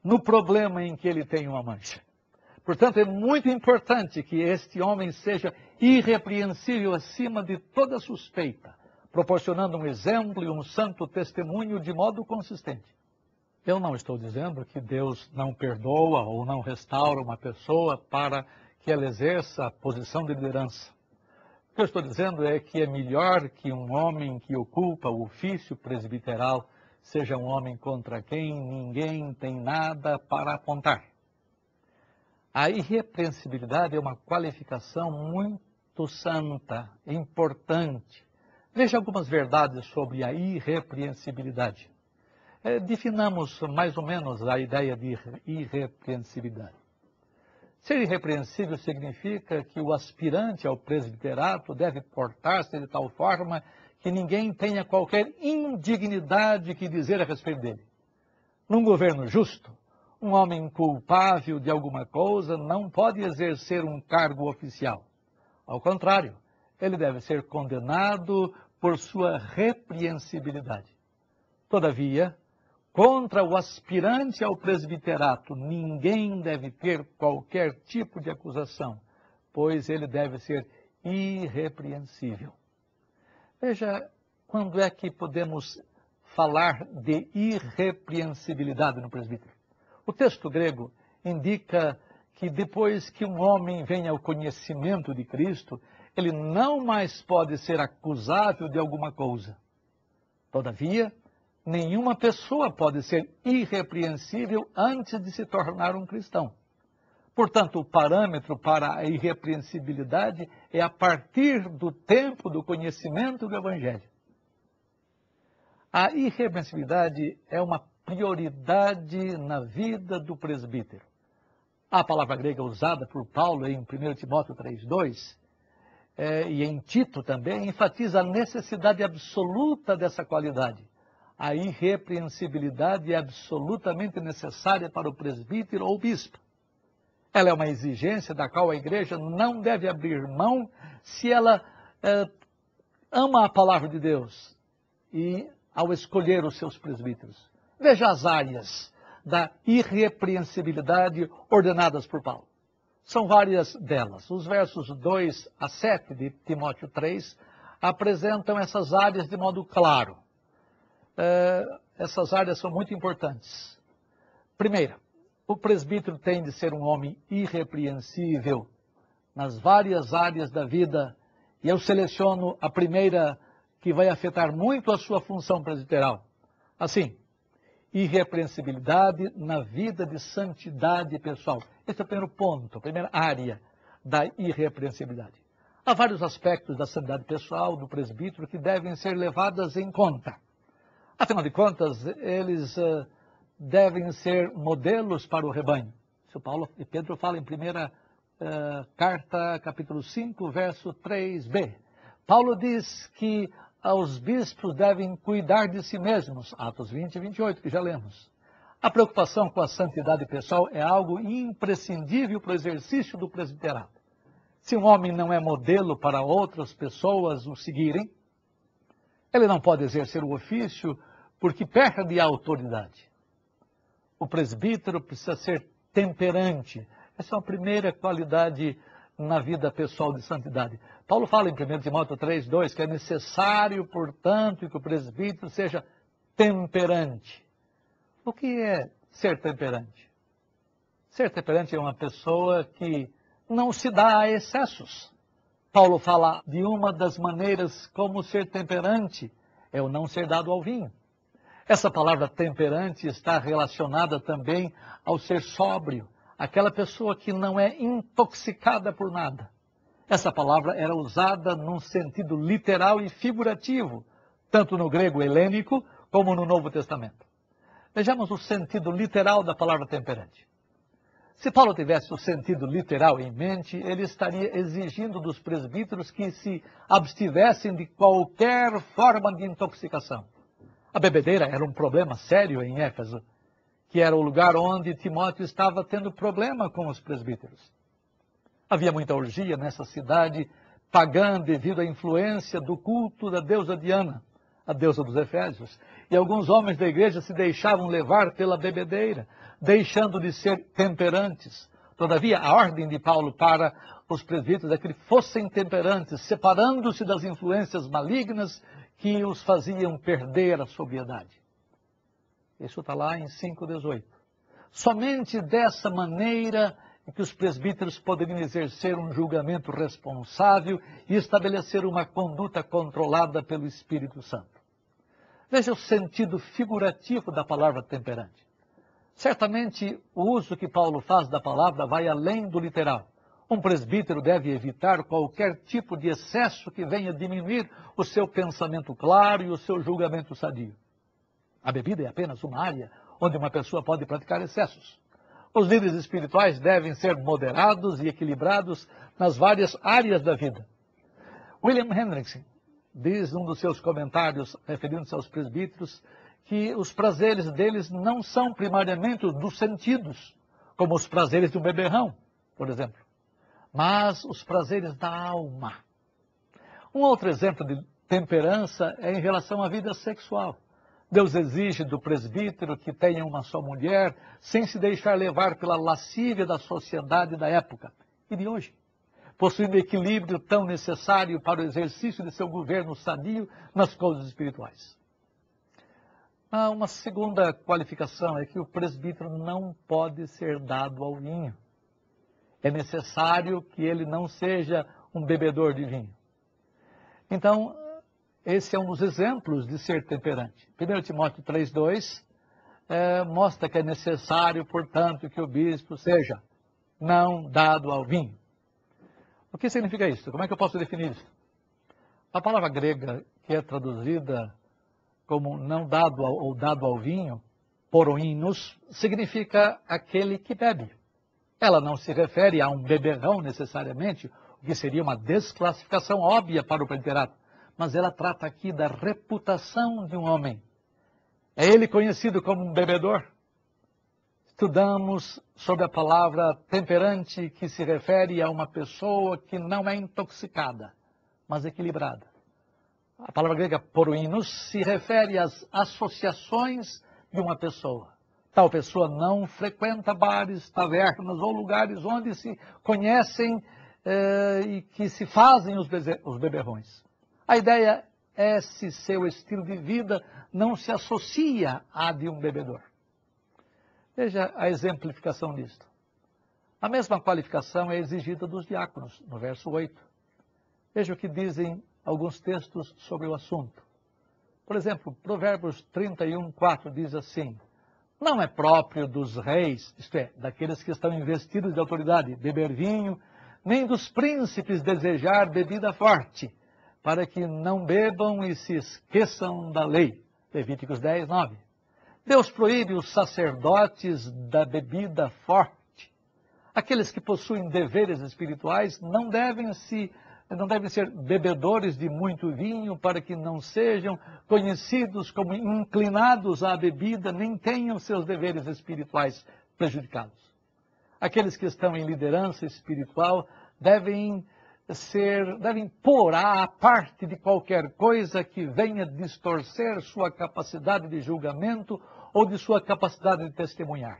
no problema em que ele tem uma mancha. Portanto, é muito importante que este homem seja irrepreensível acima de toda suspeita, proporcionando um exemplo e um santo testemunho de modo consistente. Eu não estou dizendo que Deus não perdoa ou não restaura uma pessoa para que ela exerça a posição de liderança. O que eu estou dizendo é que é melhor que um homem que ocupa o ofício presbiteral seja um homem contra quem ninguém tem nada para apontar. A irrepreensibilidade é uma qualificação muito santa, importante. Veja algumas verdades sobre a irrepreensibilidade. Definamos mais ou menos a ideia de irrepreensibilidade. Ser irrepreensível significa que o aspirante ao presbiterato deve portar-se de tal forma que ninguém tenha qualquer indignidade que dizer a respeito dele. Num governo justo, um homem culpável de alguma coisa não pode exercer um cargo oficial. Ao contrário, ele deve ser condenado por sua repreensibilidade. Todavia, contra o aspirante ao presbiterato, ninguém deve ter qualquer tipo de acusação, pois ele deve ser irrepreensível. Veja, quando é que podemos falar de irrepreensibilidade no presbítero? O texto grego indica que depois que um homem venha ao conhecimento de Cristo, ele não mais pode ser acusável de alguma coisa. Todavia, nenhuma pessoa pode ser irrepreensível antes de se tornar um cristão. Portanto, o parâmetro para a irrepreensibilidade é a partir do tempo do conhecimento do Evangelho. A irrepreensibilidade é uma prioridade na vida do presbítero. A palavra grega usada por Paulo em 1 Timóteo 3,2 e em Tito também enfatiza a necessidade absoluta dessa qualidade. A irrepreensibilidade é absolutamente necessária para o presbítero ou bispo. Ela é uma exigência da qual a igreja não deve abrir mão se ela ama a palavra de Deus e ao escolher os seus presbíteros. Veja as áreas da irrepreensibilidade ordenadas por Paulo. São várias delas. Os versos 2 a 7 de Timóteo 3 apresentam essas áreas de modo claro. Essas áreas são muito importantes. Primeira, o presbítero tem de ser um homem irrepreensível nas várias áreas da vida, e eu seleciono a primeira que vai afetar muito a sua função presbiteral. Assim, irrepreensibilidade na vida de santidade pessoal. Esse é o primeiro ponto, a primeira área da irrepreensibilidade. Há vários aspectos da santidade pessoal do presbítero que devem ser levadas em conta. Afinal de contas, eles devem ser modelos para o rebanho. Isso Paulo e Pedro falam em primeira carta, capítulo 5, verso 3b. Paulo diz que os bispos devem cuidar de si mesmos, Atos 20 e 28, que já lemos. A preocupação com a santidade pessoal é algo imprescindível para o exercício do presbiterato. Se um homem não é modelo para outras pessoas o seguirem, ele não pode exercer o ofício porque perde a autoridade. O presbítero precisa ser temperante. Essa é a primeira qualidade na vida pessoal de santidade. Paulo fala em 1 Timóteo 3,2 que é necessário, portanto, que o presbítero seja temperante. O que é ser temperante? Ser temperante é uma pessoa que não se dá a excessos. Paulo fala de uma das maneiras como ser temperante é o não ser dado ao vinho. Essa palavra temperante está relacionada também ao ser sóbrio, aquela pessoa que não é intoxicada por nada. Essa palavra era usada num sentido literal e figurativo, tanto no grego helênico como no Novo Testamento. Vejamos o sentido literal da palavra temperante. Se Paulo tivesse o sentido literal em mente, ele estaria exigindo dos presbíteros que se abstivessem de qualquer forma de intoxicação. A bebedeira era um problema sério em Éfeso, que era o lugar onde Timóteo estava tendo problema com os presbíteros. Havia muita orgia nessa cidade pagã devido à influência do culto da deusa Diana, a deusa dos Efésios. e alguns homens da igreja se deixavam levar pela bebedeira, deixando de ser temperantes. Todavia, a ordem de Paulo para os presbíteros é que fossem temperantes, separando-se das influências malignas que os faziam perder a sobriedade. Isso está lá em 5,18. Somente dessa maneira é que os presbíteros poderiam exercer um julgamento responsável e estabelecer uma conduta controlada pelo Espírito Santo. Veja o sentido figurativo da palavra temperante. Certamente, o uso que Paulo faz da palavra vai além do literal. Um presbítero deve evitar qualquer tipo de excesso que venha diminuir o seu pensamento claro e o seu julgamento sadio. A bebida é apenas uma área onde uma pessoa pode praticar excessos. Os líderes espirituais devem ser moderados e equilibrados nas várias áreas da vida. William Hendrickson diz num dos seus comentários, referindo-se aos presbíteros, que os prazeres deles não são primariamente os dos sentidos, como os prazeres de um beberrão, por exemplo, mas os prazeres da alma. Um outro exemplo de temperança é em relação à vida sexual. Deus exige do presbítero que tenha uma só mulher, sem se deixar levar pela lascívia da sociedade da época e de hoje, possuindo o equilíbrio tão necessário para o exercício de seu governo sadio nas coisas espirituais. Uma segunda qualificação é que o presbítero não pode ser dado ao vinho. É necessário que ele não seja um bebedor de vinho. Então, esse é um dos exemplos de ser temperante. 1 Timóteo 3,2 mostra que é necessário, portanto, que o bispo seja não dado ao vinho. O que significa isso? Como é que eu posso definir isso? A palavra grega que é traduzida como não dado ou dado ao vinho, poroinos, significa aquele que bebe. Ela não se refere a um beberrão necessariamente, o que seria uma desclassificação óbvia para o preterato, mas ela trata aqui da reputação de um homem. É ele conhecido como um bebedor? Estudamos sobre a palavra temperante, que se refere a uma pessoa que não é intoxicada, mas equilibrada. A palavra grega poroinos se refere às associações de uma pessoa. Tal pessoa não frequenta bares, tavernas ou lugares onde se conhecem e que se fazem os beberrões. A ideia é se seu estilo de vida não se associa à de um bebedor. Veja a exemplificação disto. A mesma qualificação é exigida dos diáconos, no verso 8. Veja o que dizem alguns textos sobre o assunto. Por exemplo, Provérbios 31:4 diz assim: não é próprio dos reis, isto é, daqueles que estão investidos de autoridade, beber vinho, nem dos príncipes desejar bebida forte, para que não bebam e se esqueçam da lei. Levíticos 10:9. Deus proíbe os sacerdotes da bebida forte. Aqueles que possuem deveres espirituais não devem ser bebedores de muito vinho, para que não sejam conhecidos como inclinados à bebida, nem tenham seus deveres espirituais prejudicados. Aqueles que estão em liderança espiritual devem pôr à parte de qualquer coisa que venha distorcer sua capacidade de julgamento ou de sua capacidade de testemunhar.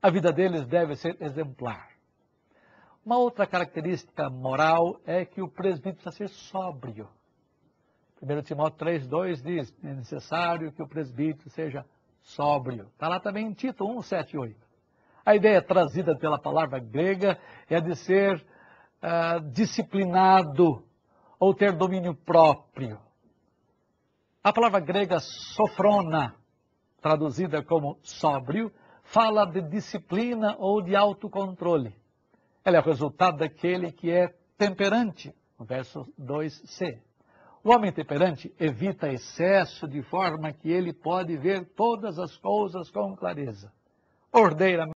A vida deles deve ser exemplar. Uma outra característica moral é que o presbítero precisa ser sóbrio. 1 Timóteo 3,2 diz: é necessário que o presbítero seja sóbrio. Está lá também em Tito 1:7 e 8. A ideia trazida pela palavra grega é a de ser disciplinado ou ter domínio próprio. A palavra grega sofrona, traduzida como sóbrio, fala de disciplina ou de autocontrole. Ela é o resultado daquele que é temperante, no verso 2c. O homem temperante evita excesso de forma que ele pode ver todas as coisas com clareza. Ordeira